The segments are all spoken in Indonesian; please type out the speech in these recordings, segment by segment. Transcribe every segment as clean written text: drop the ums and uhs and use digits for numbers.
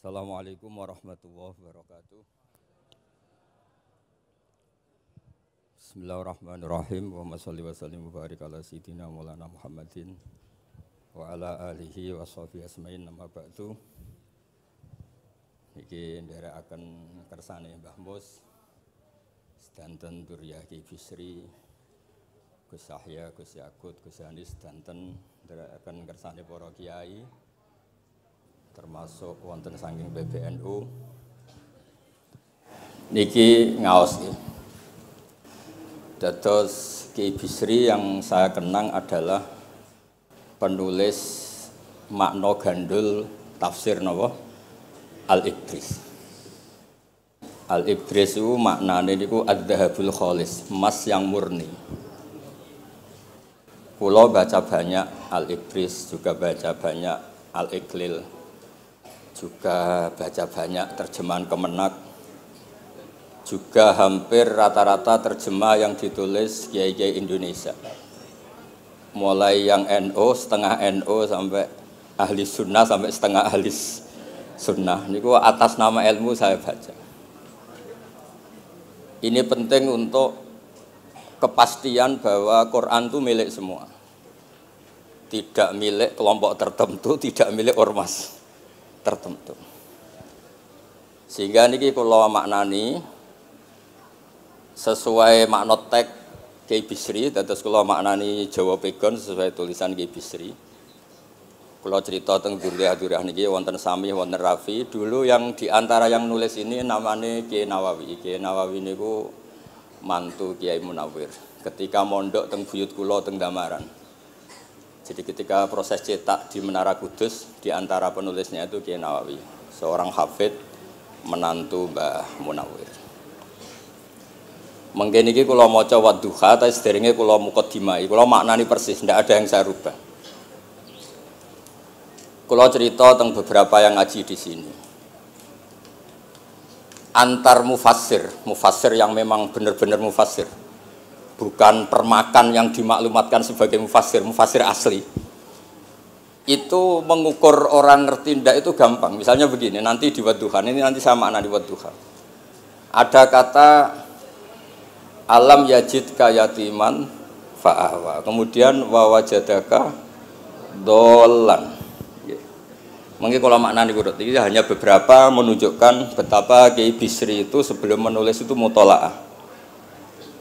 Assalamualaikum warahmatullahi wabarakatuh. Bismillahirrahmanirrahim. Wa sholli wa sallim wa barik ala sayyidina Maulana Muhammadin wa ala alihi wa sahbihi asma'in nama ba'du. Iki nderekaken kersane Mbah Mus sedanten Duriyah Ki Bisri, Gus Yahya, Gus Yakut, Gus Anis sedanten nderekaken kersane para kiai termasuk wonten saking PBNU niki ngaos nggih. Dados Ki Bisri yang saya kenang adalah penulis makna gandul tafsir napa Al-Ibris. Al-Ibris itu maknane niku ad-dhahabul khalis, emas yang murni. Kula baca banyak Al-Ibris, juga baca banyak Al-Iqlil, juga baca banyak terjemahan Kemenak, juga hampir rata-rata terjemah yang ditulis kiai-kiai Indonesia, mulai yang NO, setengah NO sampai ahli sunnah sampai setengah ahli sunnah. Niku atas nama ilmu saya baca. Ini penting untuk kepastian bahwa Quran itu milik semua, tidak milik kelompok tertentu, tidak milik ormas tertentu. Sehingga niki kula maknani sesuai makna teks Ki Bisri, dados kula maknani Jawa Pegon sesuai tulisan Ki Bisri. Kula cerita teng Duriyah niki wonten Sami, wonten Rafi. Dulu yang diantara yang nulis ini namanya Kiai Nawawi. Kiai Nawawi niku mantu Kiai Munawir. Ketika mondok teng buyut kula teng Damaran. Jadi ketika proses cetak di Menara Kudus, di antara penulisnya itu Kiai Nawawi, seorang hafid menantu Mbah Munawir. Mengkene iki kula maca Wadduha, ta sederenge kula mukadimah, kula maknani persis, ndak ada yang saya rubah. Kula cerita tentang beberapa yang ngaji di sini. Antar mufassir yang memang benar-benar mufassir, bukan permakan yang dimaklumatkan sebagai mufassir asli. Itu mengukur orang ngerti ndak itu gampang. Misalnya begini, nanti di Wadduha, ini nanti sama makna di Wadduha. Ada kata alam yajidka yatiman fa'ahwa. Kemudian wa wajadaka dolan. Mungkin kalau makna ini hanya beberapa menunjukkan betapa Kiai Bisri itu sebelum menulis itu mutolaah.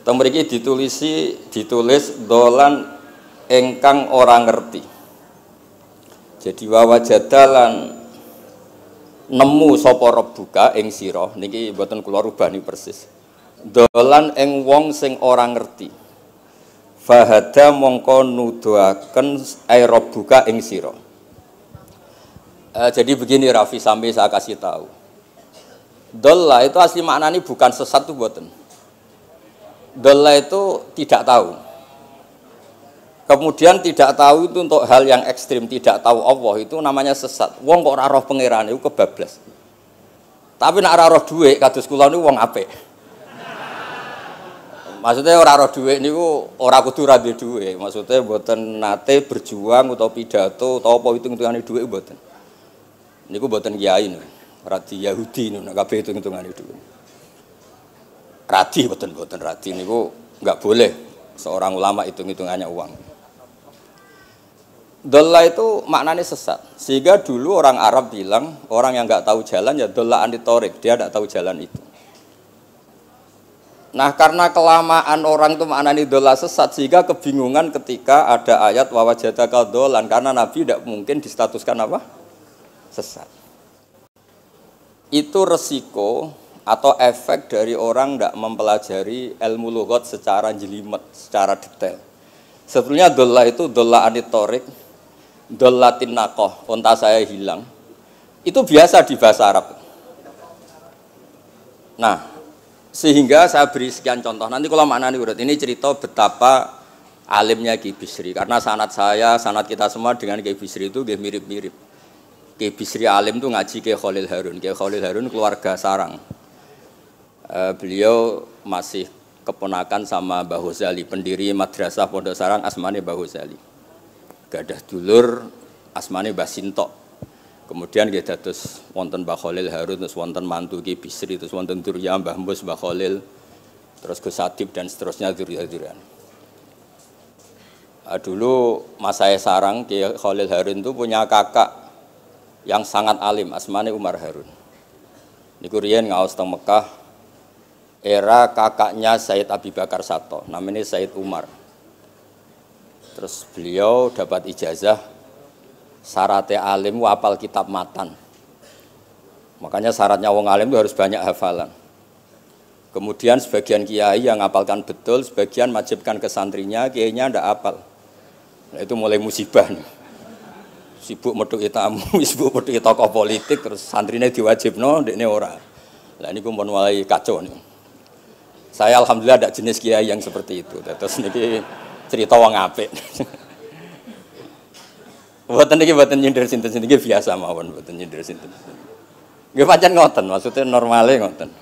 Teng mriki ditulis dolan engkang orang ngerti. Jadi wawajadalan nemu sapa rabbuka ing sira niki mboten kula rubah niki persis. Dolan ing wong sing ora ngerti. Fahada mongko nuduhaken ai rabbuka ing sira. Jadi begini Rafi, sampai saya kasih tahu. Dolla itu asli maknanya bukan sesat itu mboten. Dolla itu tidak tahu. Kemudian tidak tahu itu untuk hal yang ekstrim, tidak tahu Allah itu namanya sesat. Wong kok ora roh pangeran itu kebablas. Tapi nek ora roh dhuwit kados kula niku wong apik. Maksudnya ora roh dhuwit niku ora kudu ra duwe dhuwit. Maksudnya mboten nate berjuang utawa pidato utawa apa hitung-hitungane dhuwit mboten. Niku mboten kiai niku. Radi Yahudi niku nek kabeh hitung-hitungane dhuwit. Radi mboten radi niku enggak boleh seorang ulama hitung-hitungannya uang. Dolla itu maknanya sesat. Sehingga dulu orang Arab bilang, orang yang enggak tahu jalan ya dolla anitorik, dia enggak tahu jalan itu. Nah, karena kelamaan orang itu maknanya dolla sesat sehingga kebingungan ketika ada ayat wa wajadaka dolan, karena Nabi tidak mungkin distatuskan apa? Sesat. Itu resiko atau efek dari orang tidak mempelajari ilmu lughat secara jelimet, secara detail. Sebetulnya dolla itu dolla anitorik, dolla tinnakoh, unta saya hilang. Itu biasa di bahasa Arab. Nah, sehingga saya beri sekian contoh. Nanti kalau maknanya urut, ini cerita betapa alimnya Ki Bisri. Karena sanad saya, sanad kita semua dengan Ki Bisri itu mirip-mirip. Ki Bisri alim itu ngaji Ki Khalil Harun. Ki Khalil Harun keluarga sarang. Beliau masih keponakan sama Mbah Ghazali, pendiri madrasah Pondok Sarang asmane Mbah Ghazali. Gadah dulur asmane Mbah Sintok. Kemudian nggih dados wonten Mbah Khalil Harun, terus wonten mantu Ki Bisri, terus wonten Durya Mbah Mus, Mbah Khalil, terus Gus Adib dan seterusnya Durya-Duryan. Dulu Mas saya sarang Ki Khalil Harun itu punya kakak yang sangat alim, asmane Umar Harun. Niku riyen ngaos teng Mekah, era kakaknya Said Abi Bakar Sato, namanya Said Umar. Terus beliau dapat ijazah syaratnya alim hafal kitab matan. Makanya syaratnya wong alim itu harus banyak hafalan. Kemudian sebagian kiai yang ngapalkan betul, sebagian majibkan ke santrinya, kiainya ndak hafal. Nah, itu mulai musibah nih. Sibuk metuki tamu, sibuk metuki tokoh politik, terus santrinya diwajibno, ndekne ora. Lah niku pun mulai kacau nih. Saya alhamdulillah ada jenis kiai yang seperti itu. Terus niki cerita wong apik. Mboten niki mboten nyindir sinten-sinten niki biasa mawon, mboten nyindir sinten. Nggih pancen ngoten, maksudnya normale ngoten.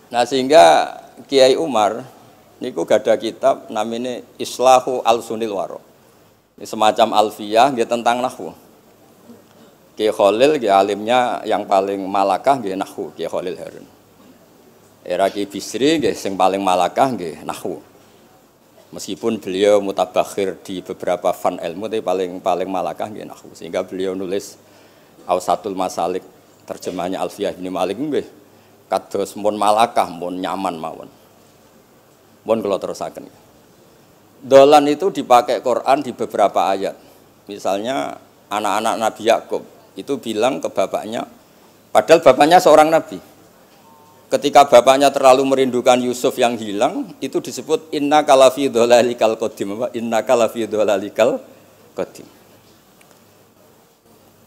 Nah, sehingga Kiai Umar niku gadah kitab namanya Islahu Al-Sunil Waro. Ini semacam alfiyah nggih tentang nahwu. Kiai Khalil nggih alimnya yang paling malakah nggih nahwu, Kiai Khalil Harun. Era Ki Bisri nggih sing paling malakah nggih nahwu. Meskipun beliau mutabakhir di beberapa fan ilmu tapi paling malakah nggih nahwu. Sehingga beliau nulis Ausatul Masalik terjemahnya Alfiyah bin Malik nggih kados mun malakah mun nyaman mawon. Mun kula terusaken. Dolan itu dipakai Quran di beberapa ayat. Misalnya anak-anak Nabi Yakub itu bilang ke bapaknya, padahal bapaknya seorang nabi. Ketika bapaknya terlalu merindukan Yusuf yang hilang, itu disebut inna kalafi dhalalikal qadim. Inna kalafi dhalalikal qadim.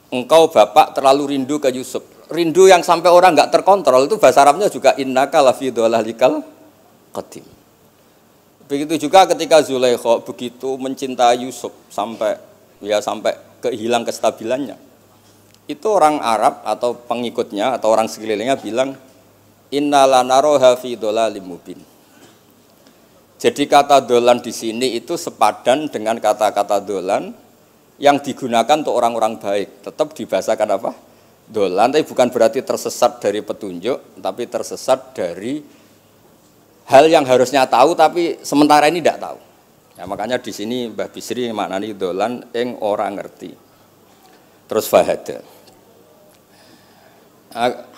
Engkau bapak terlalu rindu ke Yusuf. Rindu yang sampai orang enggak terkontrol itu bahasa Arabnya juga inna kalafi dhalalikal qadim. Begitu juga ketika Zulaikha begitu mencintai Yusuf sampai kehilang kestabilannya. Itu orang Arab atau pengikutnya atau orang sekelilingnya bilang inna lanaroha fi dhalalim mubin. Jadi kata dolan di sini itu sepadan dengan kata-kata dolan yang digunakan untuk orang-orang baik. Tetap dibahasakan apa? Dolan, tapi bukan berarti tersesat dari petunjuk, tapi tersesat dari hal yang harusnya tahu tapi sementara ini tidak tahu. Ya, makanya di sini Mbah Bisri maknani dolan ing ora ngerti. Terus fahada.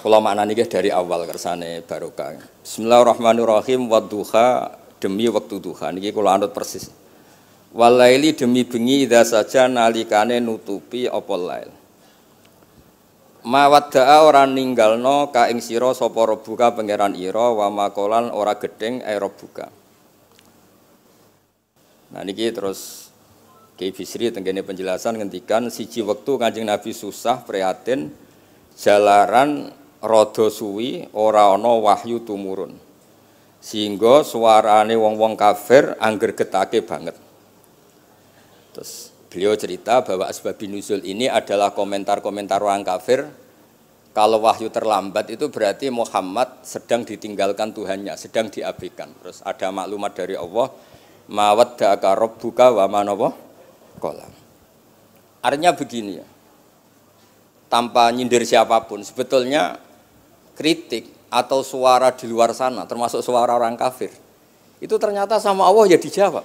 Kula maknani dari awal kersane barokah. Bismillahirrahmanirrahim wadduha demi waktu duha niki kula anut persis. Walaili demi bengi idza saja nalikane nutupi apa lail. Mawadda'a ora ninggalno ka ing sira sapa rabbuka pangeran ira wa makolan ora gedeng rabbuka. Nah niki terus Ki Bisri tenggene penjelasan ngendikan siji wektu Kanjeng Nabi susah prihatin jalaran rada suwi ora ana wahyu tumurun. Sehingga suarane wong-wong kafir angger getake banget. Terus beliau cerita bahwa asbabun nuzul ini adalah komentar-komentar orang kafir. Kalau wahyu terlambat itu berarti Muhammad sedang ditinggalkan Tuhannya, sedang diabaikan. Terus ada maklumat dari Allah, mawaddaka rabbuka wa ma qala. Artinya begini ya. Tanpa nyindir siapapun, sebetulnya kritik atau suara di luar sana, termasuk suara orang kafir, itu ternyata sama Allah ya dijawab.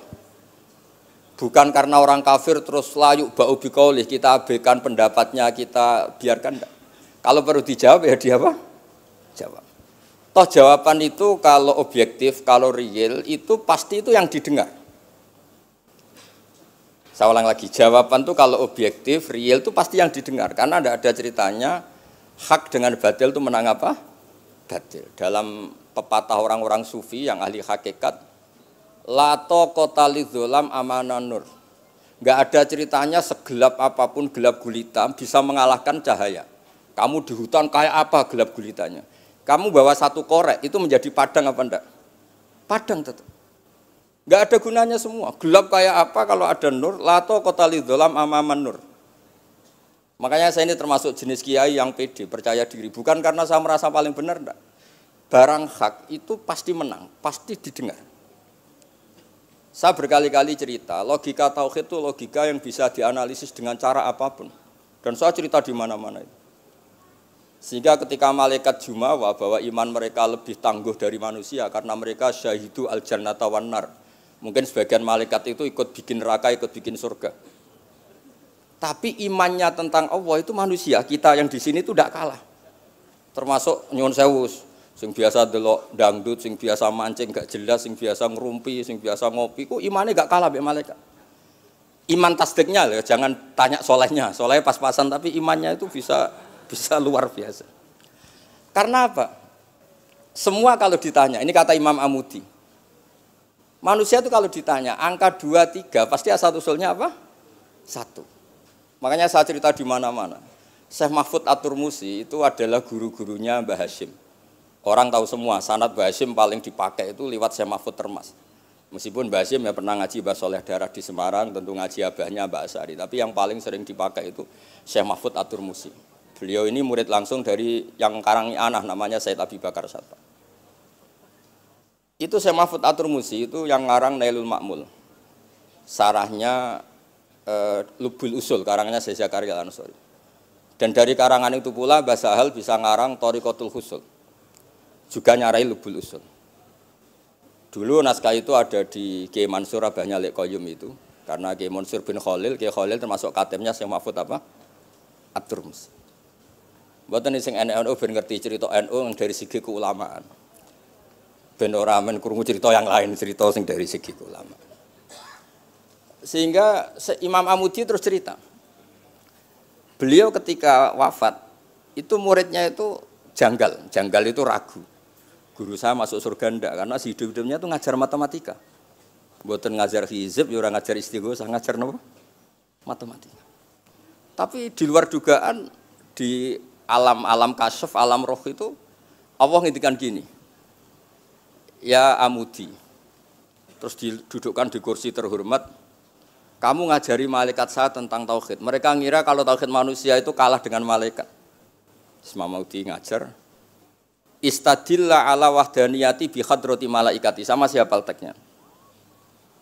Bukan karena orang kafir terus layuk ba'u biqaulih, kita abaikan pendapatnya, kita biarkan enggak. Kalau perlu dijawab ya dia apa? Jawab. Toh jawaban itu kalau objektif, kalau real itu pasti itu yang didengar. Saya ulang lagi, jawaban itu kalau objektif, real itu pasti yang didengar. Karena tidak ada ceritanya hak dengan batil itu menang apa? Batil. Dalam pepatah orang-orang sufi yang ahli hakikat, lato kota lidzolam amanan nur. Nggak ada ceritanya segelap apapun gelap gulita bisa mengalahkan cahaya. Kamu di hutan kayak apa gelap gulitanya? Kamu bawa satu korek itu menjadi padang apa enggak? Padang tetap. Enggak ada gunanya semua. Gelap kayak apa kalau ada nur? Lato kota lidzolam amaman nur. Makanya saya ini termasuk jenis kiai yang pede, percaya diri. Bukan karena saya merasa paling benar, enggak. Barang hak itu pasti menang, pasti didengar. Saya berkali-kali cerita, logika tauhid itu logika yang bisa dianalisis dengan cara apapun. Dan saya cerita di mana-mana itu. Sehingga ketika malaikat jumawa bahwa iman mereka lebih tangguh dari manusia karena mereka syahidu al-jannata wan nar. Mungkin sebagian malaikat itu ikut bikin neraka, ikut bikin surga. Tapi imannya tentang Allah itu manusia, kita yang di sini itu tidak kalah. Termasuk nyuwun sewu, sing biasa delok dangdut, sing biasa mancing gak jelas, sing biasa ngerumpi, sing biasa ngopi, kok imannya gak kalah mbek malaikat. Iman tasdiknya loh, jangan tanya solehnya, solehnya pas-pasan tapi imannya itu bisa luar biasa. Karena apa? Semua kalau ditanya, ini kata Imam Amudi, manusia itu kalau ditanya angka 2, 3 pasti asal usulnya apa? 1. Makanya saya cerita di mana-mana. Syekh Mahfud At-Turmusi itu adalah guru-gurunya Mbah Hashim. Orang tahu semua sanad Mbah Hashim paling dipakai itu lewat Syekh Mahfud Termas. Meskipun Mbah Hashim ya pernah ngaji Mbah Soleh Darah di Semarang, tentu ngaji abahnya Mbah Asari. Tapi yang paling sering dipakai itu Syekh Mahfud At-Turmusi. Beliau ini murid langsung dari yang karangi anak namanya Said Abi Bakar Satpa. Itu Syekh Mahfud At-Turmusi itu yang ngarang Nailul Ma'mul. Sarahnya Lubul Usul, karangannya Syekh Zakaria Al-Ansori. Dan dari karangan itu pula Mbah Sahal bisa ngarang Thariqatul Husul. Juga nyarai Lubul Usul. Dulu naskah itu ada di Kiai Mansur abahnya Lek Qayyum itu. Karena Kiai Mansur bin Khalil, Kiai Khalil termasuk katemnya Syekh Mahfud apa? At-Turmusi. Mboten sing NU ben ngerti cerita NU dari segi keulamaan. Ben ora men krungu cerita yang lain, cerita sing dari segi keulamaan. Sehingga Imam Amudi terus cerita. Beliau ketika wafat itu muridnya itu janggal itu ragu. Guru saya masuk surga ndak karena si hidup-hidupnya itu ngajar matematika. Mboten ngajar hizib, ya ora ngajar istighosah, ngajar napa? Matematika. Tapi di luar dugaan di alam kasyaf, alam roh itu Allah ngintikan gini. Ya Amudi. Terus didudukkan di kursi terhormat. Kamu ngajari malaikat saya tentang tauhid. Mereka ngira kalau tauhid manusia itu kalah dengan malaikat. Imam Amudi ngajar. Istadilla ala wahdaniyati bi hadrati malaikati. Sama siapa teksnya?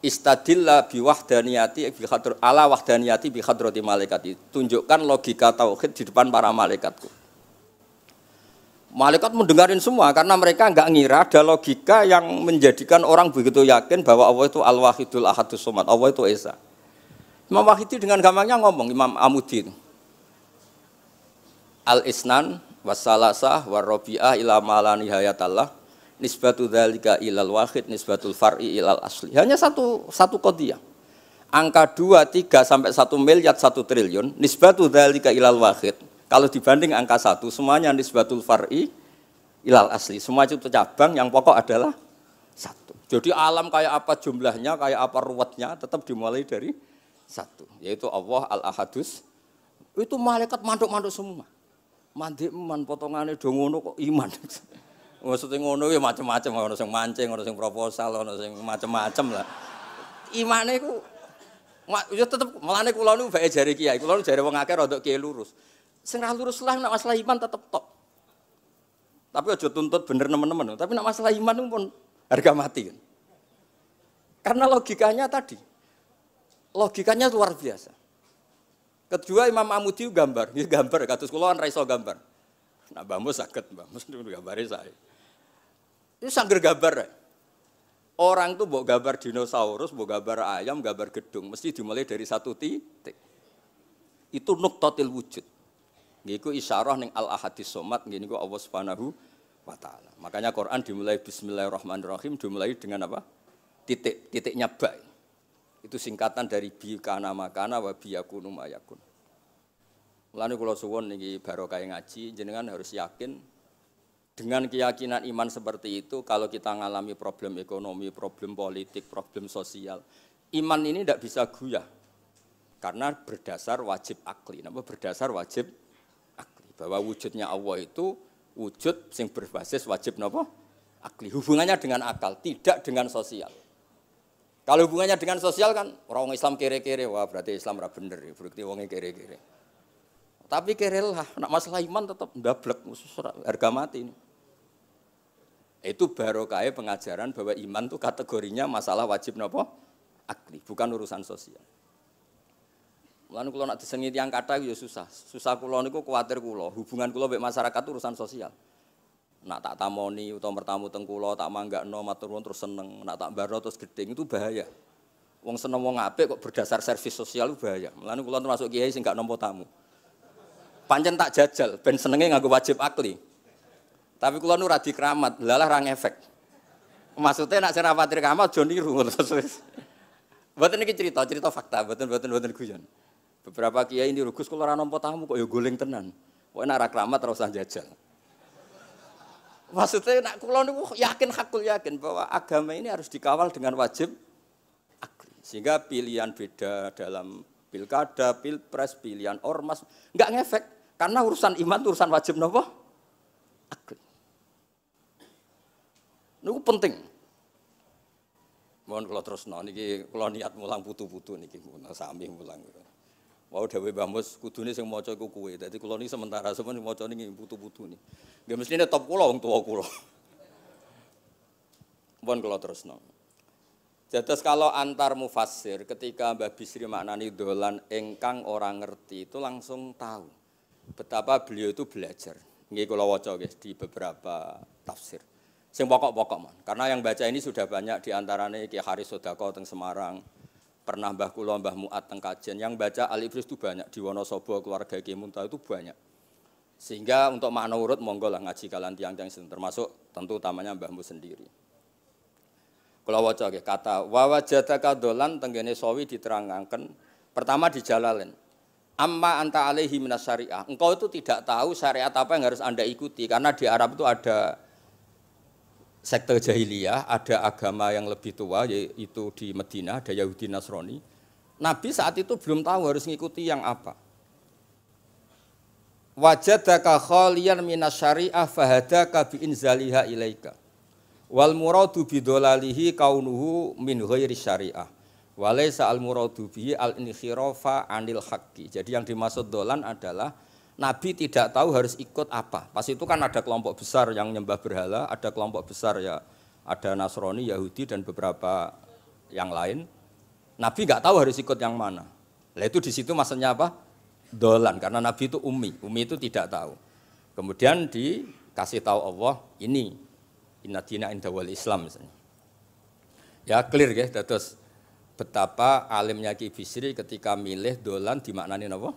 Istadilla bi wahdaniyati bi ala wahdaniyati bi hadrati malaikati. Tunjukkan logika tauhid di depan para malaikatku. Malaikat mendengarin semua karena mereka enggak ngira ada logika yang menjadikan orang begitu yakin bahwa Allah itu Al-Wahidul Ahadus Somad. Allah itu Esa. Imam Wahidi dengan gampangnya ngomong, Imam Amudi itu. Al-Isnan wassalasah warrobi'ah ila mala nihayatallah nisbatu dzalika ilal wahid nisbatul far'i ilal asli. Hanya satu qadhiyah. Angka 2, 3 sampai 1 miliar 1 triliun nisbatu dzalika ilal wahid. Kalau dibanding angka 1 semuanya nisbatul far'i ilal asli. Semua itu cabang yang pokok adalah 1. Jadi alam kayak apa jumlahnya, kayak apa ruwetnya tetap dimulai dari 1, yaitu Allah Al-Ahadus. Itu malaikat manduk-manduk semua. Mandi man potongannya do ngono kok iman. Maksudnya ngono ya macam-macam, ono sing mancing, ono sing proposal, ono sing macam-macam lah. Imane iku ya tetep melane kula niku bae jare kiai, kula jare wong akeh rada kiai lurus. Sing ra lurus lah nek masalah iman tetep top. Tapi aja tuntut bener nemen-nemen, tapi nek masalah iman itu pun harga mati kan. Karena logikanya tadi. Logikanya luar biasa. Kedua Imam Amudi gambar, ya gambar kados kula kan ra iso gambar. Nah Mbah Mus saged, Mbah Mus gambare saya. Ini sangger gambar. Orang tuh mbok gambar dinosaurus, mbok gambar ayam, gambar gedung, mesti dimulai dari 1 titik. Itu nuqtatil wujud. Niku isyarah ning Al-Ahadis Somad, niku Allah Subhanahu wa taala. Makanya Quran dimulai bismillahirrahmanirrahim, dimulai dengan apa? Titiknya ba. Itu singkatan dari bi kana makana wa bi yakunu mayakun. Mulane kula suwun niki barokah ngaji, jenengan harus yakin dengan keyakinan iman seperti itu kalau kita ngalami problem ekonomi, problem politik, problem sosial, iman ini tidak bisa goyah. Karena berdasar wajib akli. Napa berdasar wajib akli? Bahwa wujudnya Allah itu wujud sing berbasis wajib napa? Akli. Hubungannya dengan akal, tidak dengan sosial. Kalau hubungannya dengan sosial kan orang Islam kere-kere, wah berarti Islam ra bener, berarti wongnya kere-kere. Tapi kere lah, nak masalah iman tetap ndablek, harga mati ini. Itu barokah pengajaran bahwa iman itu kategorinya masalah wajib napa? Akli, bukan urusan sosial. Mulane kula nak disengi tiyang kathah ya susah. Susah kula niku kuwatir kula, hubungan kula mbek masyarakat itu urusan sosial. Nak tak tamoni utawa mertamu teng kula tak manggakno matur nuwun terus seneng, nak tak barno terus gedeng itu bahaya. Wong seneng wong apik kok berdasar servis sosial itu bahaya. Mulane kula termasuk kiai sing gak nampa tamu. Pancen tak jajal ben senenge nganggo wajib akli. Tapi kula nu ra dikeramat, lalah ra ngefek. Maksudnya nak sira patir keramat aja niru ngono terus. Mboten iki cerita fakta, mboten guyon. Beberapa kiai ini Gus kula ora nampa tamu kok ya goleng tenan. Kok nek ra keramat ora usah jajal. Maksudnya nak kula niku yakin bahwa agama ini harus dikawal dengan wajib akli. Sehingga pilihan beda dalam pilkada, pilpres, pilihan ormas enggak ngefek karena urusan iman itu urusan wajib napa? Akli. Niku penting. Mohon kula terusno niki kula niat mulang putu-putu niki sami mulang. Mau dawuh Mbah Mus kudune sing maca iku kowe. Dadi kula niki sementara sampeyan maca niki putu-putu niki. Nggih mestine top kula wong tuwa kula. Mohon kula terusno. Dados kalau antar mufassir ketika Mbah Bisri maknani dolan ingkang orang ngerti itu langsung tahu betapa beliau itu belajar. Nggih kula waca guys di beberapa tafsir. Sing pokok-pokok man. Karena yang baca ini sudah banyak di antaranya Ki Haris Sodako teng Semarang. Pernah Mbah kula Mbah Muat teng Kajen. Yang baca Al-Ibris itu banyak di Wonosobo keluarga Ki Muntaha itu banyak. Sehingga untuk makna urut monggo lah ngaji kalian tiang-tiang termasuk tentu utamanya Mbahmu sendiri. Kula waca nggih kata wa wajadaka dolan tenggene sawi diterangaken pertama di Jalalain. Amma anta alaihi minas syariah. Engkau itu tidak tahu syariat apa yang harus Anda ikuti karena di Arab itu ada sekte jahiliyah, ada agama yang lebih tua yaitu di Madinah ada Yahudi Nasrani. Nabi saat itu belum tahu harus ngikuti yang apa. Wajadaka khaliyan minas syariah fahadaka bi inzaliha ilaika. Wal muradu bidolalihi kaunuhu min ghairi syariah. Walaysa al muradu bihi al inkhirafa anil haqqi. Jadi yang dimaksud dolan adalah Nabi tidak tahu harus ikut apa. Pas itu kan ada kelompok besar yang nyembah berhala, ada kelompok besar ya ada Nasrani, Yahudi dan beberapa yang lain. Nabi nggak tahu harus ikut yang mana. Lah itu di situ maksudnya apa? Dolan karena Nabi itu ummi itu tidak tahu. Kemudian dikasih tahu Allah ini inna dina inda wal Islam misalnya. Ya clear guys, terus betapa alimnya Ki Bisri ketika milih dolan dimaknani apa?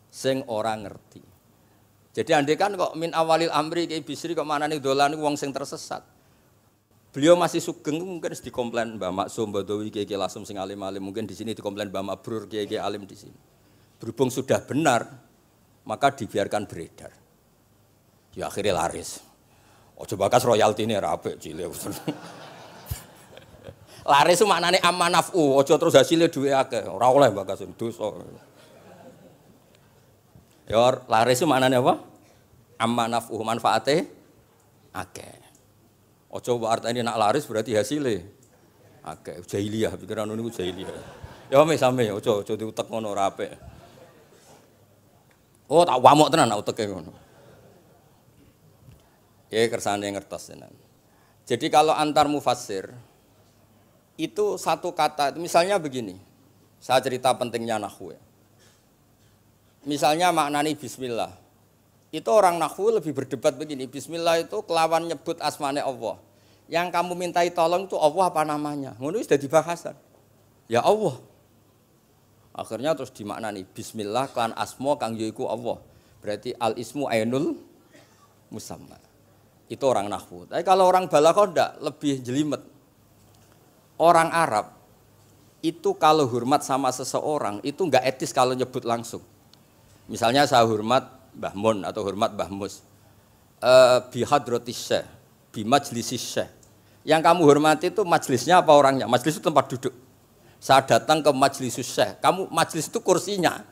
Sing orang ngerti. Jadi andai kan kok min awalil amri Ki Bisri kok maknane dolan wong sing tersesat. Beliau masih sugeng mungkin dikomplain Mbah Maksum Badawi Ki Lasem sing alim-alim mungkin di sini dikomplain Mbah Mabrur Ki alim di sini. Berhubung sudah benar maka dibiarkan beredar. Ya akhirnya laris. Ojo bakas royalti ini rapik cilik. Laris itu maknane amanafu, ojo terus hasilnya duwe akeh. Ora oleh bakas dosa. Ya laris itu maknanya apa? Amma naf'uh manfaate akeh. Ojo artine nak laris berarti hasilnya akeh. Jahiliyah pikiran niku jahiliyah. Ya same ojo diutek ngono ora apik. Oh tak wamuk tenan nak uteke ngono. Ya kersane ngertos tenan. Jadi kalau antar mufassir itu satu kata misalnya begini. Saya cerita pentingnya nahwu. Misalnya maknani bismillah. Itu orang nahwu lebih berdebat begini. Bismillah itu kelawan nyebut asmane Allah. Yang kamu mintai tolong itu Allah apa namanya? Ngono sudah dibahasan. Ya Allah. Akhirnya terus dimaknani bismillah kan asma kang yaiku Allah. Berarti al ismu ainul musamma. Itu orang nahwu. Tapi kalau orang balaghah ndak lebih jelimet. Orang Arab itu kalau hormat sama seseorang itu enggak etis kalau nyebut langsung. Misalnya saya hormat Mbah Mun atau hormat Mbah Mus. Bi hadratis syekh, bi majlisis syekh. Yang kamu hormati itu majelisnya apa orangnya? Majelis itu tempat duduk. Saya datang ke majlisus syekh. Kamu majelis itu kursinya.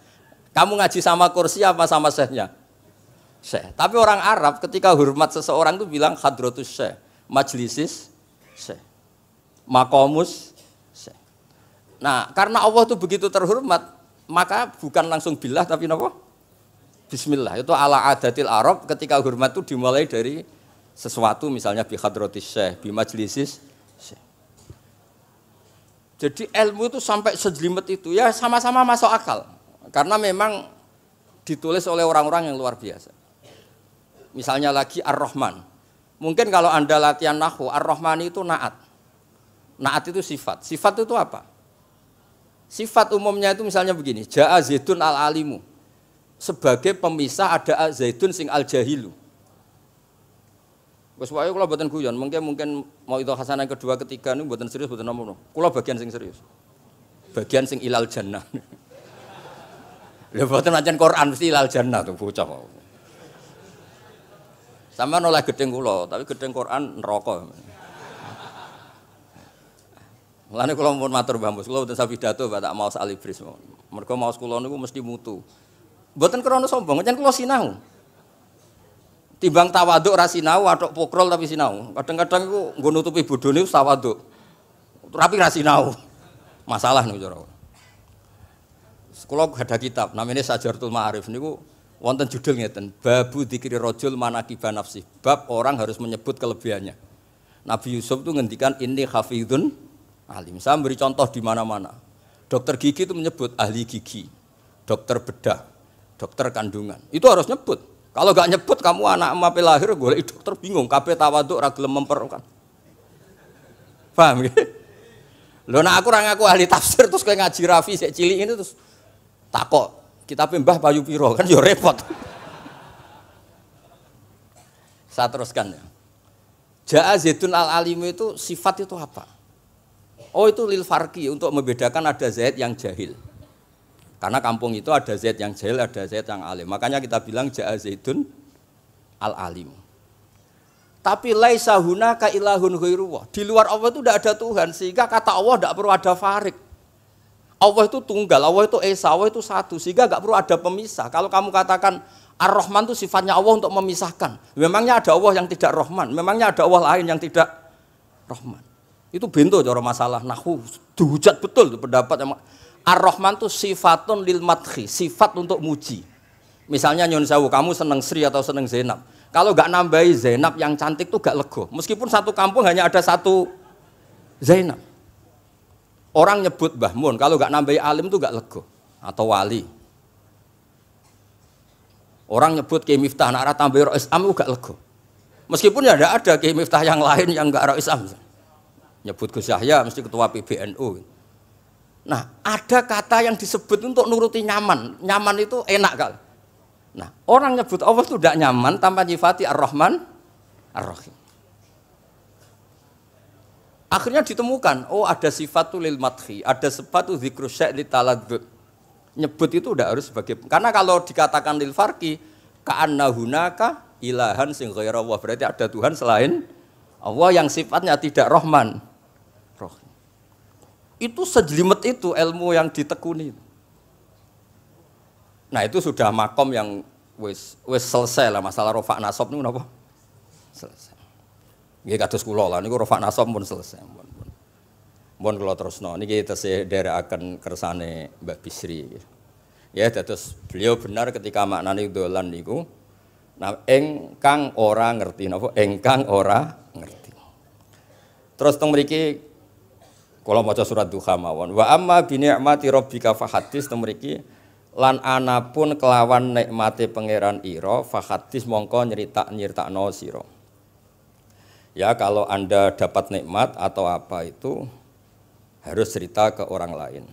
Kamu ngaji sama kursi apa sama syekhnya? Syekh. Tapi orang Arab ketika hormat seseorang itu bilang hadratus syekh, majlisis syekh. Maqamus syekh. Nah, karena Allah itu begitu terhormat, maka bukan langsung billah tapi napa? Bismillah. Itu ala adatil Arab ketika hormat itu dimulai dari sesuatu misalnya bi hadratis syekh, bi majlisis syekh. Jadi ilmu itu sampai sejelimet itu ya sama-sama masuk akal. Karena memang ditulis oleh orang-orang yang luar biasa. Misalnya lagi Ar-Rahman. Mungkin kalau Anda latihan nahwu, Ar-Rahman itu na'at. Na'at itu sifat. Sifat itu apa? Sifat umumnya itu misalnya begini, Ja'a Zaidun al-alimu. Sebagai pemisah ada Zaidun sing al-jahilu. Wes wae kula mboten guyon, mungkin mau itu hasanah kedua ketiga niku mboten serius mboten nomo. Kula bagian sing serius. Bagian sing ilal jannah. Lha mboten ancen Quran mesti ilal jannah tuh bocah. Sampeyan oleh gedeng kula, tapi gedeng Quran neraka. Mulane kula mumpun matur Mbah Mus, kula mboten sapi pidato tak maos alibris. Mergo maos kula niku mesti mutu. Mboten krana sombong, ancen kula sinau. Timbang tawaduk ra sinau, atok pokrol tapi sinau. Kadang-kadang iku nggo nutupi bodhone tawaduk. Tapi ra sinau. Masalah niku cara. Kula ada kitab namanya Sajartul Ma'arif niku wonten judul ngeten, Babu Dzikri Rajul Manaqiba Nafsi. Bab orang harus menyebut kelebihannya. Nabi Yusuf itu ngendikan inni hafizun alim. Saya beri contoh di mana-mana. Dokter gigi itu menyebut ahli gigi, dokter bedah, dokter kandungan. Itu harus nyebut. Kalau gak nyebut kamu anak mape lahir golek dokter bingung, kabeh tawaduk ra gelem memperkan. Paham nggih? Lho nek aku ora ngaku ahli tafsir terus kowe ngaji Rafi sik cilik ini terus takok, kitabe Mbah Bayu piro kan ya repot. Saya teruskan ya. Ja'a Zaidun al-alim itu sifat itu apa? Oh itu lil farqi untuk membedakan ada Zaid yang jahil. Karena kampung itu ada Zaid yang jahil, ada Zaid yang alim. Makanya kita bilang Ja'a Zaidun al-alim. Tapi laisa hunaka ilahun ghairuwah. Di luar Allah itu tidak ada Tuhan, sehingga kata Allah tidak perlu ada farik. Allah itu tunggal, Allah itu esa, Allah itu satu, sehingga tidak perlu ada pemisah. Kalau kamu katakan Ar-Rahman itu sifatnya Allah untuk memisahkan. Memangnya ada Allah yang tidak Rahman, memangnya ada Allah lain yang tidak Rahman. Itu bento cara masalah nahwu. Dihujat betul itu pendapat yang Ar-Rahman itu sifatun lil madhi, sifat untuk muji. Misalnya nyun sewu, kamu seneng Sri atau seneng Zainab. Kalau gak nambahi Zainab yang cantik itu gak lego. Meskipun satu kampung hanya ada satu Zainab. Orang nyebut Mbah Mun, kalau gak nambahi alim itu gak lego. Atau wali. Orang nyebut Kiai Miftah, nak tambahi Rois Am itu gak lego. Meskipun ya ada Kiai Miftah yang lain yang gak Rois Am. Nyebut Gus Yahya mesti ketua PBNU. Nah, ada kata yang disebut untuk nuruti nyaman. Nyaman itu enak kali. Nah, orang nyebut Allah itu tidak nyaman tanpa nyifati Ar-Rahman, Ar-Rahim. Akhirnya ditemukan, oh ada sifatul lil madhi, ada sifatul dzikru syai' li taladdud. Nyebut itu udah harus sebagai, karena kalau dikatakan lil farqi ka'anna hunaka ilahan sing ghaira Allah, berarti ada Tuhan selain Allah yang sifatnya tidak Rahman, Rahim. Itu sejelimet itu ilmu yang ditekuni. Nah itu sudah makom yang wis selesai lah masalah rofa nasab niku napa? Selesai. Nggih kados kula lah niku rofa nasab pun selesai. Mun kula terusno niki tesih nderekaken kersane Mbak Bisri. Ya dados beliau benar ketika maknane dolan niku nah engkang ora ngerti napa engkang ora ngerti. Terus teng mriki kula maca surat Duha mawon. Wa amma bi ni'mati rabbika fahadits teng mriki lan anapun kelawan nikmate pangeran ira fahadits mongko nyritakno sira. Ya kalau Anda dapat nikmat atau apa itu harus cerita ke orang lain.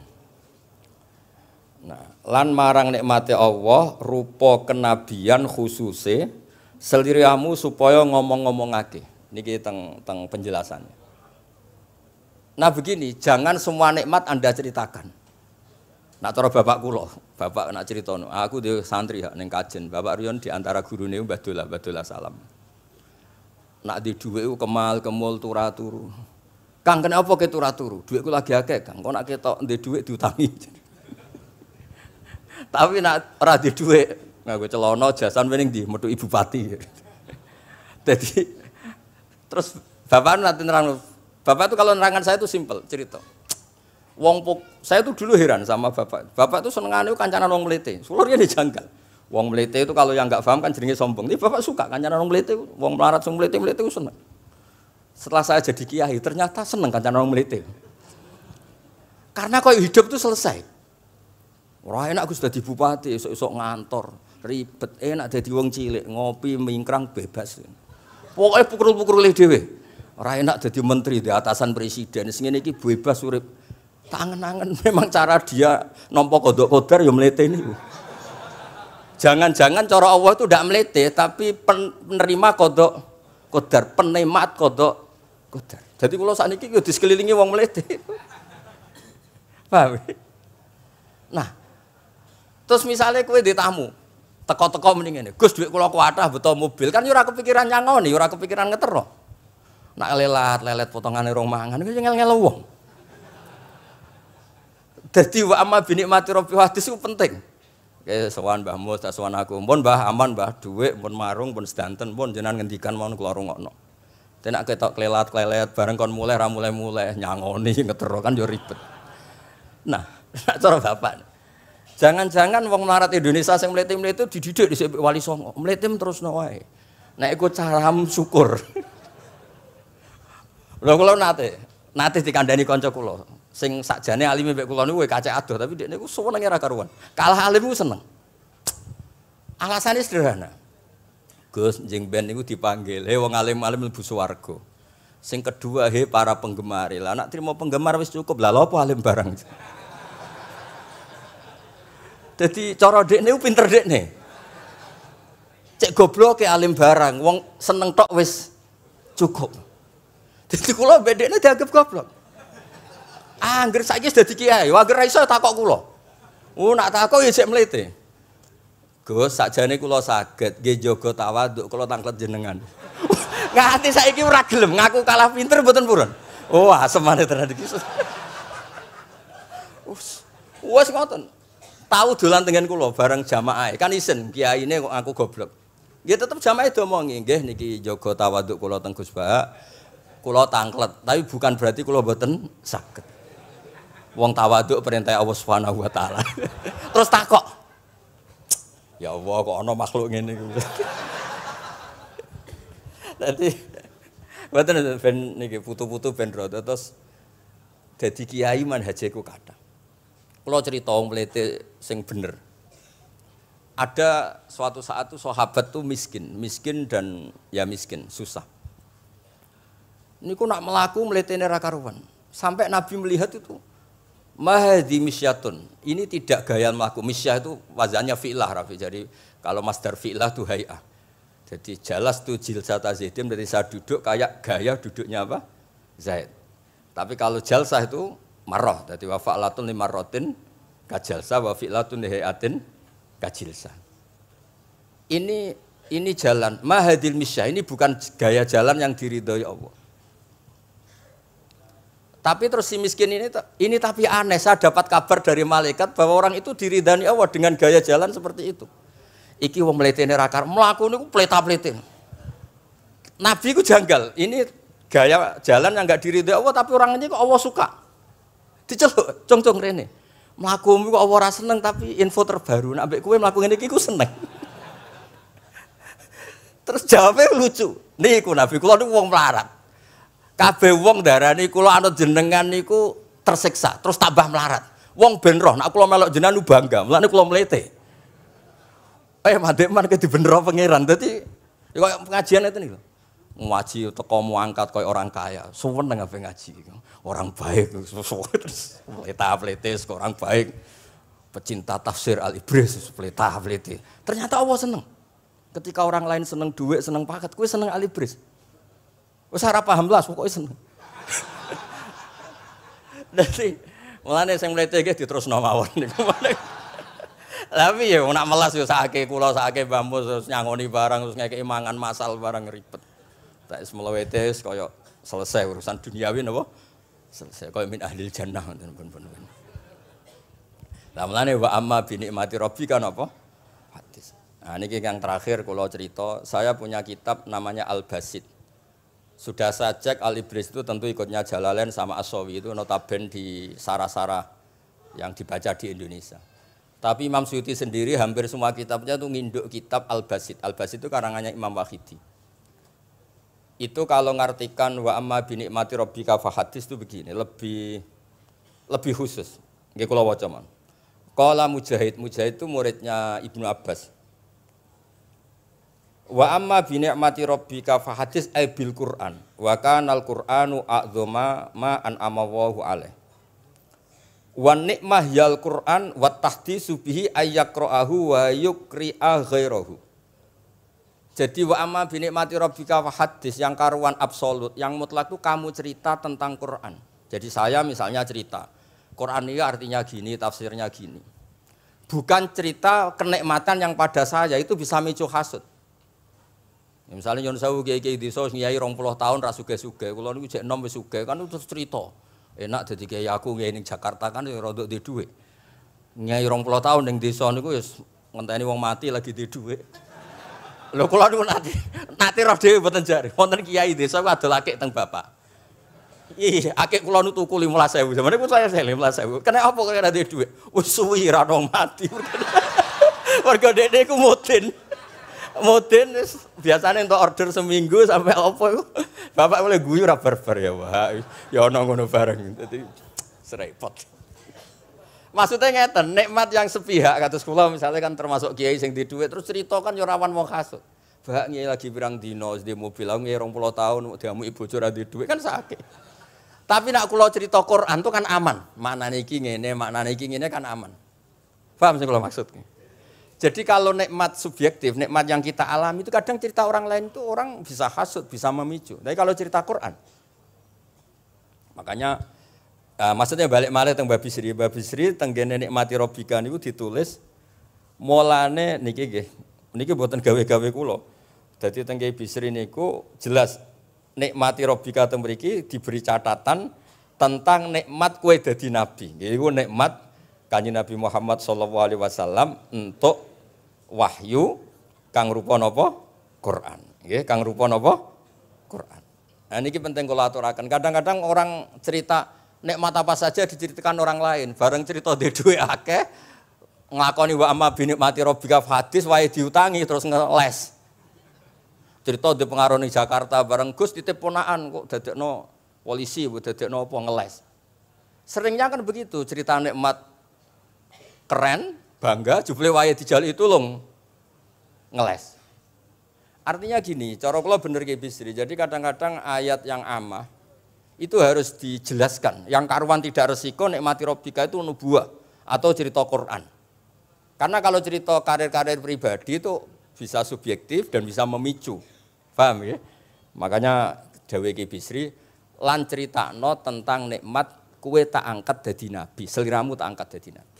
Nah, lan marang nikmate Allah rupa kenabian khususe seliramu supaya ngomong-ngomongake. Niki teng penjelasannya. Nah begini, jangan semua nikmat Anda ceritakan. Nak cara bapak kula, bapak nak ceritono, aku di santri ning kajen, Bapak Riyon di antara gurune Mbah Dolah Salam. Nak di dhuwit kemal kemul turu. Kang kenapa ke turu? Dhuwitku lagi akeh, Kang. Kok nak ketok ndek dhuwit diutangi. Tapi nak ora di dhuwit, nganggo celana jasan wening ndi metu Ibu Pati. Jadi terus bapak nanti nerang. Bapak itu kalau nerangan saya itu simpel cerita. Saya itu dulu heran sama bapak. Bapak itu senengane kancanan wong mlete. Sulurnya dijanggal. Wong mlete itu kalau yang enggak paham kan jenenge sombong. Tapi bapak suka kancanan wong mlete, wong melarat wong mlete itu seneng. Setelah saya jadi kiai ternyata seneng kancanan wong mlete. Karena kok hidup itu selesai. Ora enak Gus dadi bupati, esuk-esuk ngantor, ribet. Enak dadi wong cilik, ngopi mingkrang bebas. Pokoke pukul-pukul dhewe. Ora enak dadi menteri di atasan presiden. Sing ngene iki bebas urip. Tangen-angen memang cara dia nampa kodok kodar ya mlete niku. Jangan-jangan cara Allah itu tidak melete, tapi penerima kodok kodar, penikmat kodok kodar. Jadi kalau saat ini di sekelilingi wong melete. Paham? Nah, terus misalnya kue di tamu, teko-teko mending ini, Gus duit kula kuatah betul mobil, kan ora kepikiran nyangoni, ora kepikiran ngetero. Nak lelet potongane rong mangan, iku ngel-ngel wong. Dadi wa amma bi nikmati rabbi hadis itu penting. Oke, sowan Mbah Mus, tak sowan aku. Pun Mbah aman, Mbah dhuwit, pun marung, pun sedanten, pun jenengan ngendikan mau kula rungokno. Tenak ketok klelat bareng kon mulai ra mulai nyangoni ngetero kan yo ribet. Nah, cara bapak. Jangan-jangan wong melarat Indonesia sing mlete-mlete dididik dhisik Wali Songo. Mlete terusno wae. Nek iku caram syukur. Lha kula nate dikandani kanca kula. Sing sakjane alime mbek kula niku kacek adoh tapi dekne niku senenge ra karuan. Kalah alim niku seneng. Alasane sederhana. Gus njing ben niku dipanggil, wong alim-alim mlebu swarga. Sing kedua para penggemar. Lah nek trimo penggemar wis cukup. Lah lha apa alim barang. Dadi cara dekne ku pinter dekne. Cek goblok ke alim barang, wong seneng tok wis cukup. Dadi kula mbek dekne dianggep goblok. Angger saiki wis dadi kiai, wae ra iso takok kula. Nak takok ya sik mlete. Gus, sakjane kula saged nggih jaga tawaduk kula tanglet jenengan. Nganti saiki ora gelem ngaku kalah pinter mboten purun. Oh, asemane tenan iki. Wes ngoten. Tahu dolan tengen kula bareng jamaah. Kan isen kiyaine kok aku goblok. Nggih tetep jamaah diomongi, nggih niki jaga tawaduk kula teng Gus Ba. Kula tanglet, tapi bukan berarti kula mboten saged. Wong tawaduk perintah Allah Subhanahu wa taala. Terus takok. Ya Allah kok ana makhluk ngene iki. Dadi mboten ben niki putu-putu ben rada terus dadi kiai manhajeku kathah. Kula cerita wong mlete sing bener. Ada suatu saat tuh sahabat tuh miskin dan ya miskin, susah. Niku nak melaku mletene ra karuan. Sampai Nabi melihat itu mahdi misyatun. Ini tidak gaya melaku. Misyah itu wazannya fi'lah Rafi. Jadi kalau masdar fi'lah itu hay'ah. Jadi jalas tuh jilsata zaidim dari saya duduk kayak gaya duduknya apa? Zaid. Tapi kalau jalsah itu marrah. Jadi wa fa'latun li marratin kajalsah wa fi'latun li hay'atin kajilsah. Ini jalan mahadil misyah. Ini bukan gaya jalan yang diridhoi Allah. Tapi terus si miskin ini tapi aneh, saya dapat kabar dari malaikat bahwa orang itu diridani Allah dengan gaya jalan seperti itu. Iki wong mletene ra karo mlaku niku pleta-plete. Nabi ku janggal, ini gaya jalan yang enggak diridai Allah tapi orang ini kok Allah suka. Diceluk, cung-cung rene. Mlakumu kok Allah ora seneng tapi info terbaru nek ambek kowe mlaku ngene iki ku seneng. Terus jawabnya lucu. Niku Nabi kula niku wong melarat. Kabeh wong darani kula anut jenengan niku tersiksa, terus tambah melarat. Wong ben roh, nek kula melok jenengan bangga, mulane kula mlete. Mandek-man ke dibenero pangeran. Dadi kaya pengajian itu niku. Ngaji teko muangkat kaya orang kaya, suweneng ape ngaji. Orang baik terus pleta-pletes orang baik. Pecinta tafsir Al-Ibris pleta-plete. Ternyata Allah seneng. Ketika orang lain seneng duit, seneng paket, kowe seneng Al-Ibris. Wis ora paham blas pokoke seneng. Dadi mulane sing mlete iki diterusno mawon niku. Tapi ya nak melas yo sakake kula sakake Mbah Mus terus nyangoni barang terus ngekeki mangan masal barang ribet. Tak wis mlewete kaya selesai urusan duniawi napa? Selesai kaya min ahlil jannah ngoten pun. Lah mulane wa amma bi nikmati rabbika napa? Hadis. Nah niki yang terakhir kula cerita, saya punya kitab namanya Al-Basit. Sudah saya cek Al-Ibris itu tentu ikutnya Jalalain sama As-Sawi itu notaben di Sarah-Sarah yang dibaca di Indonesia. Tapi Imam Suyuti sendiri hampir semua kitabnya itu nginduk kitab Al-Basit. Al-Basit itu karangannya Imam Wahidi. Itu kalau ngartikan wa amma bi nikmati rabbika fa hadis itu begini, lebih khusus. Nggih kula waca mon. Qala Mujahid, Mujahid itu muridnya Ibnu Abbas. Wa amma bi ni'mati rabbika fa hadis ay bil Qur'an. Wa kanal Qur'anu a'dzama ma an'ama Allahu alaih. Wa ni'mah yal Qur'an wa tahdisu bihi ayyaqra'ahu wa yukri'a ghairahu. Jadi wa amma bi ni'mati rabbika fa hadis yang karuan absolut, yang mutlak itu kamu cerita tentang Qur'an. Jadi saya misalnya cerita Qur'an ini artinya gini, tafsirnya gini. Bukan cerita kenikmatan yang pada saya itu bisa micu hasud. Ya, misalnya nyon sewu kiai-kiai desa ngiyai 20 tahun ra sugih-sugih, kula niku jek enom wis sugih kan terus cerita. Enak dadi kiai aku ngiyai ning Jakarta kan ya rada duwe dhuwit. Ngiyai 20 tahun ning desa niku wis ngenteni wong mati lagi duwe dhuwit. Lho kula niku nate roh dhewe mboten jare. Wonten kiai desa ku adol akik teng bapak. Iya, akik kula nu tuku 15.000. Zamane pun saya 15.000. Kena apa kok ora duwe dhuwit? Wis suwi ra ono mati. Warga dekne ku mudin. Mudin biasanya untuk order seminggu sampai apa itu bapak boleh guyu ra barbar ya Pak ya ono ngono bareng dadi serepot. Maksudnya ngeten nikmat yang sepihak kados kula misalnya kan termasuk kiai sing di dhuwit terus cerita kan yo rawan wong hasud. Bak ngiyi lagi pirang dino di mobil aku ngiyi 20 tahun diamuki bojo ra di dhuwit kan sakit. Tapi nek kula cerita Quran itu kan aman. Maknane iki ngene, maknane iki ngene kan aman. Paham sing kula maksud? Jadi kalau nikmat subjektif, nikmat yang kita alami itu kadang cerita orang lain itu orang bisa hasud, bisa memicu. Tapi kalau cerita Quran, makanya maksudnya balik malih teng Babi Sri tenggene nikmati Rabbika niku ditulis mulane niki nggih. Niki mboten gawe-gawe kula. Dadi teng Babi Sri niku jelas nikmati Rabbika teng mriki diberi catatan tentang nikmat kowe dadi nabi. Nggih iku nikmat Kanjeng Nabi Muhammad sallallahu alaihi wasallam untuk wahyu kang rupa napa? Quran. Nggih, kang rupa napa? Quran. Nah niki penting kula aturaken. Kadang-kadang orang cerita nikmat apa saja diceritakan orang lain, bareng cerita dhe dhuwit akeh nglakoni wa amma bi nikmati rabbika hadis wae diutangi terus ngeles. Cerita di pengaruh ning Jakarta bareng Gus titip ponakan kok dadekno polisi, dadekno apa ngeles. Seringnya kan begitu, cerita nikmat keren, bangga, jubile wae dijali itu long ngeles. Artinya gini, cara kula bener ki Bisri. Jadi kadang-kadang ayat yang amah itu harus dijelaskan. Yang karuan tidak resiko nikmati Rabbika itu nubuwah atau cerita Quran. Karena kalau cerita karir-karir pribadi itu bisa subjektif dan bisa memicu. Paham ya? Makanya dawuh Ki Bisri lan critakno tentang nikmat kue tak angkat dadi nabi, seliramu tak angkat dadi nabi.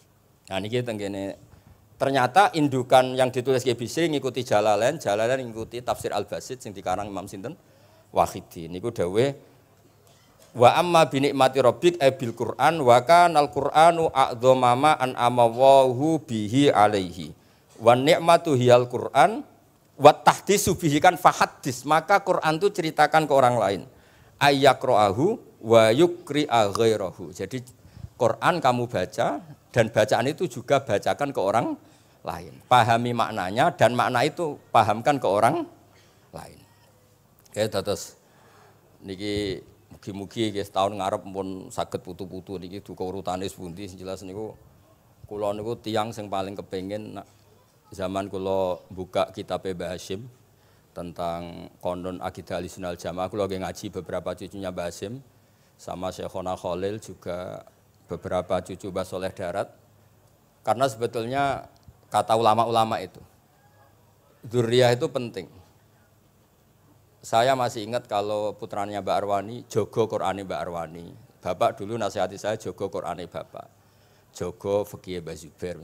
Nah niki tenggene ternyata indukan yang ditulis Ki Bisri ngikuti Jalalain ngikuti tafsir Al-Basit sing dikarang Imam sinten Wahidi. Niku dawuh wa amma bi nikmati rabbik bil Qur'an wa kanal Qur'anu a'dzama ma an amawahu bihi alaihi. Wa ni'matu hiyal Qur'an wa tahdisu bihi kan fahaddis, maka Quran itu ceritakan ke orang lain. Ayyaqra'ahu wa yukri'a ghairahu. Jadi Quran kamu baca dan bacaan itu juga bacakan ke orang lain. Pahami maknanya dan makna itu pahamkan ke orang lain. Oke, terus niki mugi-mugi nggih tahun ngarep pun saged putu-putu niki duka urutane pundi sing jelas niku kula niku tiyang sing paling kepengin zaman kula buka kitab Mbah Hasyim tentang konon akidah Ahlussunnah wal Jamaah, kula ngaji beberapa cucunya Mbah Hasyim sama Syekhona Khalil juga beberapa cucu Mbah Soleh Darat. Karena sebetulnya kata ulama-ulama itu dzurriyah itu penting. Saya masih ingat kalau putranya Mbak Arwani jogo Qur'ane Mbak Arwani. Bapak dulu nasihati saya jogo Qur'ane Bapak. Jogo fikih Mbah Zubair,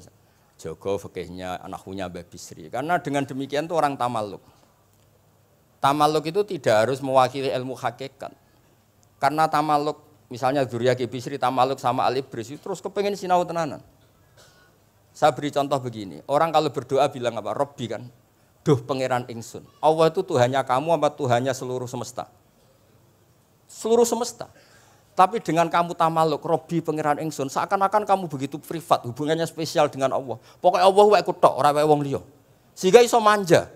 jogo fikihnya anaknya Mbah Bisri. Karena dengan demikian itu orang tamaluk. Tamaluk itu tidak harus mewakili ilmu hakikat. Karena tamaluk misalnya dzurriyah Ki Bisri tamaluk sama Al-Ibris terus kepengen sinau tenanan. Saya beri contoh begini, orang kalau berdoa bilang apa? Robbi kan, duh pangeran ingsun. Allah itu Tuhannya kamu apa Tuhannya seluruh semesta? Seluruh semesta. Tapi dengan kamu tamaluk, Robbi pangeran ingsun, seakan-akan kamu begitu privat, hubungannya spesial dengan Allah. Pokoknya Allah wae kutok, ora wae wong liya. Sehingga iso manja.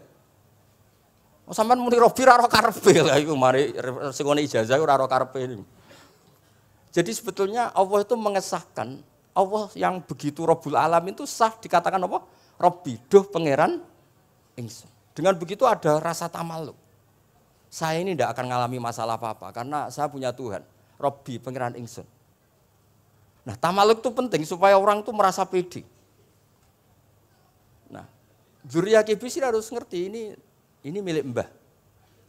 Sampeyan muni Robbi ora ora karepe lha iku mari sing ijazah ora ora karepe. Jadi sebetulnya Allah itu mengesahkan Allah yang begitu Rabbul Alamin itu sah dikatakan apa? Rabbi, duh pangeran ingsun. Dengan begitu ada rasa tamaluk. Saya ini tidak akan mengalami masalah apa-apa karena saya punya Tuhan. Rabbi, pangeran ingsun. Nah, tamaluk itu penting supaya orang itu merasa pede. Nah, Dzurriyyah Kibisri harus ngerti ini milik mbah.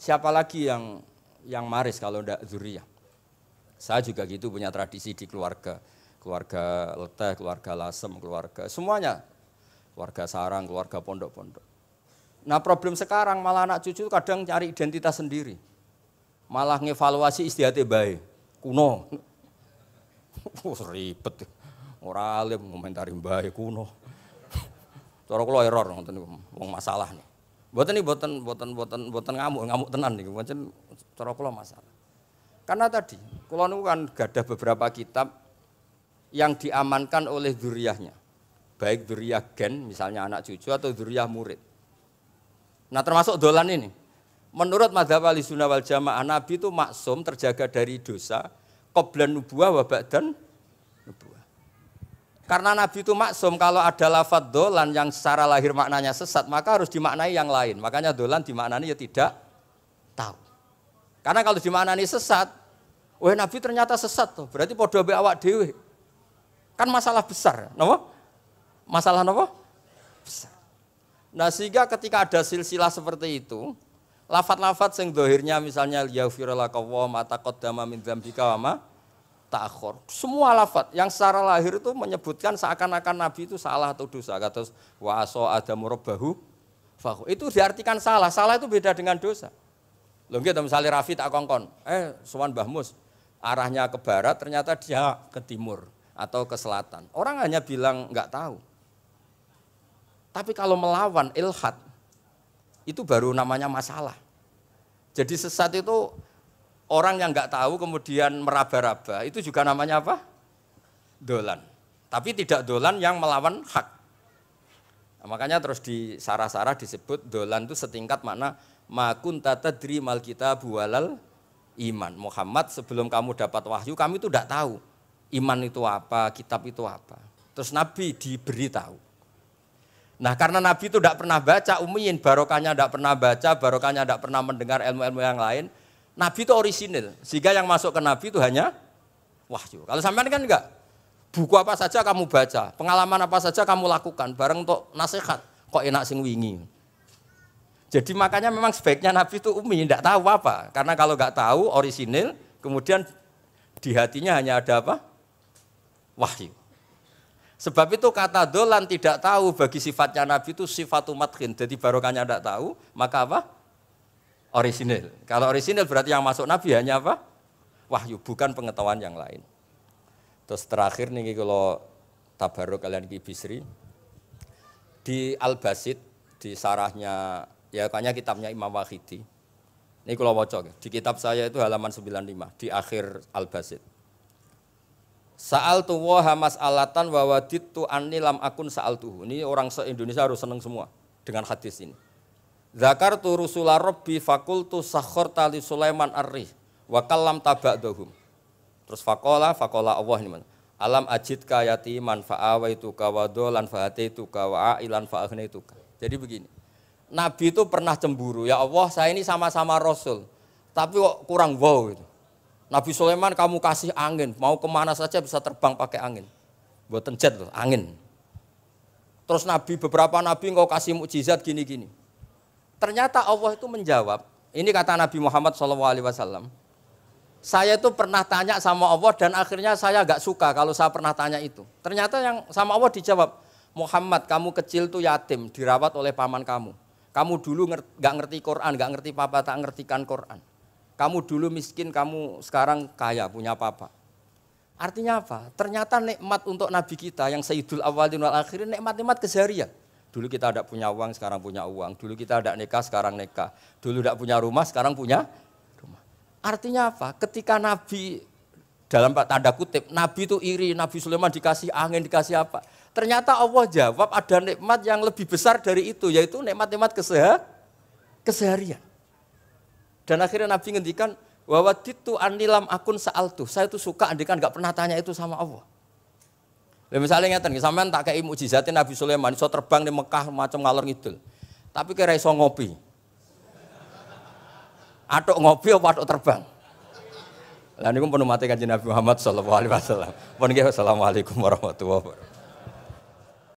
Siapa lagi yang maris kalau tidak Dzurriyyah? Saya juga gitu punya tradisi di keluarga Leteh, keluarga Lasem, keluarga semuanya, keluarga sarang, keluarga pondok-pondok. Nah problem sekarang malah anak cucu kadang cari identitas sendiri, malah ngevaluasi istiadatnya baik, kuno, ribet, orang alim komentari baik kuno, cara kalau error, ngomong masalah nih, buatan ngamuk tenan nih, buatan cara kalau masalah. Karena tadi, kalau nu kan ada beberapa kitab yang diamankan oleh dzurriyyahnya, baik dzurriyyah gen, misalnya anak cucu atau dzurriyyah murid. Nah termasuk dolan ini, menurut madzhab Ahlussunnah wal Jamaah, Nabi itu maksum terjaga dari dosa, qablan nubuwah wa ba'dan nubuwah. Karena Nabi itu maksum, kalau ada lafadz dolan yang secara lahir maknanya sesat, maka harus dimaknai yang lain. Makanya dolan dimaknani ya tidak tahu. Karena kalau dimaknani sesat, wah Nabi ternyata sesat tuh, berarti podo be awak dhewe. Kan masalah besar, napa? Masalah napa? Besar. Nah, sehingga ketika ada silsilah seperti itu, lafaz-lafaz yang dohirnya misalnya yaghfirulaka wa ma taqaddama min dzambika wa ma ta'akhkhar. Semua lafaz yang secara lahir itu menyebutkan seakan-akan Nabi itu salah atau dosa. Kata wa asa adamu rabbahu fa. Itu diartikan salah. Salah itu beda dengan dosa. Lho nggih misalnya Rafi tak kongkon, sowan Mbah Mus, arahnya ke barat ternyata dia ke timur atau ke selatan. Orang hanya bilang enggak tahu. Tapi kalau melawan ilhad itu baru namanya masalah. Jadi sesat itu orang yang enggak tahu kemudian meraba-raba, itu juga namanya apa? Dolan. Tapi tidak dolan yang melawan hak. Nah, makanya terus di sarah-sarah disebut dolan itu setingkat makna ma kunta tadri mal kitabu walal iman. Muhammad, sebelum kamu dapat wahyu, kami itu tidak tahu iman itu apa, kitab itu apa. Terus Nabi diberi tahu. Nah karena Nabi itu tidak pernah baca, ummiyin, barokahnya tidak pernah baca, barokahnya tidak pernah mendengar ilmu-ilmu yang lain, Nabi itu orisinil. Sehingga yang masuk ke Nabi itu hanya wahyu. Kalau sampean kan enggak, buku apa saja kamu baca, pengalaman apa saja kamu lakukan, bareng untuk nasihat, kok enak sing wingi. Jadi makanya memang sebaiknya Nabi itu ummi, tidak tahu apa. Karena kalau nggak tahu orisinil, kemudian di hatinya hanya ada apa? Wahyu. Sebab itu kata dolan tidak tahu bagi sifatnya Nabi itu sifatu madkhin. Jadi barokahnya tidak tahu, maka apa? Orisinil. Kalau orisinil berarti yang masuk Nabi hanya apa? Wahyu, bukan pengetahuan yang lain. Terus terakhir nih kalau tabaruk kalian Kibisri, di Al-Basit, di sarahnya, ya kayaknya kitabnya Imam Wahidi. Ini kalau baca, di kitab saya itu halaman 95, di akhir Al-Basit. Sa'altu waha mas'alatan wa wadidtu anni lam akun sa'altuhu. Ini orang se-Indonesia harus senang semua dengan hadis ini. Zakartu rusula rabbi fakultu sakhorta li Sulaiman ar-rih wa kallam taba'dahum. Terus faqala Allah ini mana? Alam ajidka yatiman fa'awaituka wa dolan fa'ataituka wa a'ilan fa'agnaituka. Jadi begini. Nabi itu pernah cemburu, ya Allah saya ini sama-sama Rasul, tapi kok kurang wow gitu. Nabi Sulaiman kamu kasih angin, mau kemana saja bisa terbang pakai angin. Buatan jet loh, angin. Terus Nabi, beberapa Nabi engkau kasih mukjizat gini-gini. Ternyata Allah itu menjawab, ini kata Nabi Muhammad SAW, saya itu pernah tanya sama Allah dan akhirnya saya agak suka kalau saya pernah tanya itu. Ternyata yang sama Allah dijawab, Muhammad kamu kecil tuh yatim, dirawat oleh paman kamu. Kamu dulu nggak ngerti Quran, nggak ngerti papa, tak ngertikan Quran. Kamu dulu miskin, kamu sekarang kaya, punya papa. Artinya apa? Ternyata nikmat untuk Nabi kita yang Sayyidul Awwalin wal Akhirin, nikmat-nikmat keseharian. Dulu kita tidak punya uang, sekarang punya uang. Dulu kita tidak nikah, sekarang nikah. Dulu tidak punya rumah, sekarang punya rumah. Artinya apa? Ketika Nabi, dalam tanda kutip, Nabi itu iri, Nabi Sulaiman dikasih angin, dikasih apa. Ternyata Allah jawab ada nikmat yang lebih besar dari itu, yaitu nikmat-nikmat keseharian. Dan akhirnya Nabi ngendikan, wawaditu anilam akun sa'altu. Saya itu suka andikan nggak pernah tanya itu sama Allah. Lha misale ngeten iki sampean tak kei mukjizate Nabi Sulaiman iso terbang di Mekah macam ngalor ngidul. Tapi kira iso ngopi. Atuk ngopi apa atuk terbang? Lah niku pun mate Kanjeng Nabi Muhammad sallallahu alaihi wasallam. Pun nggih assalamualaikum warahmatullahi wabarakatuh.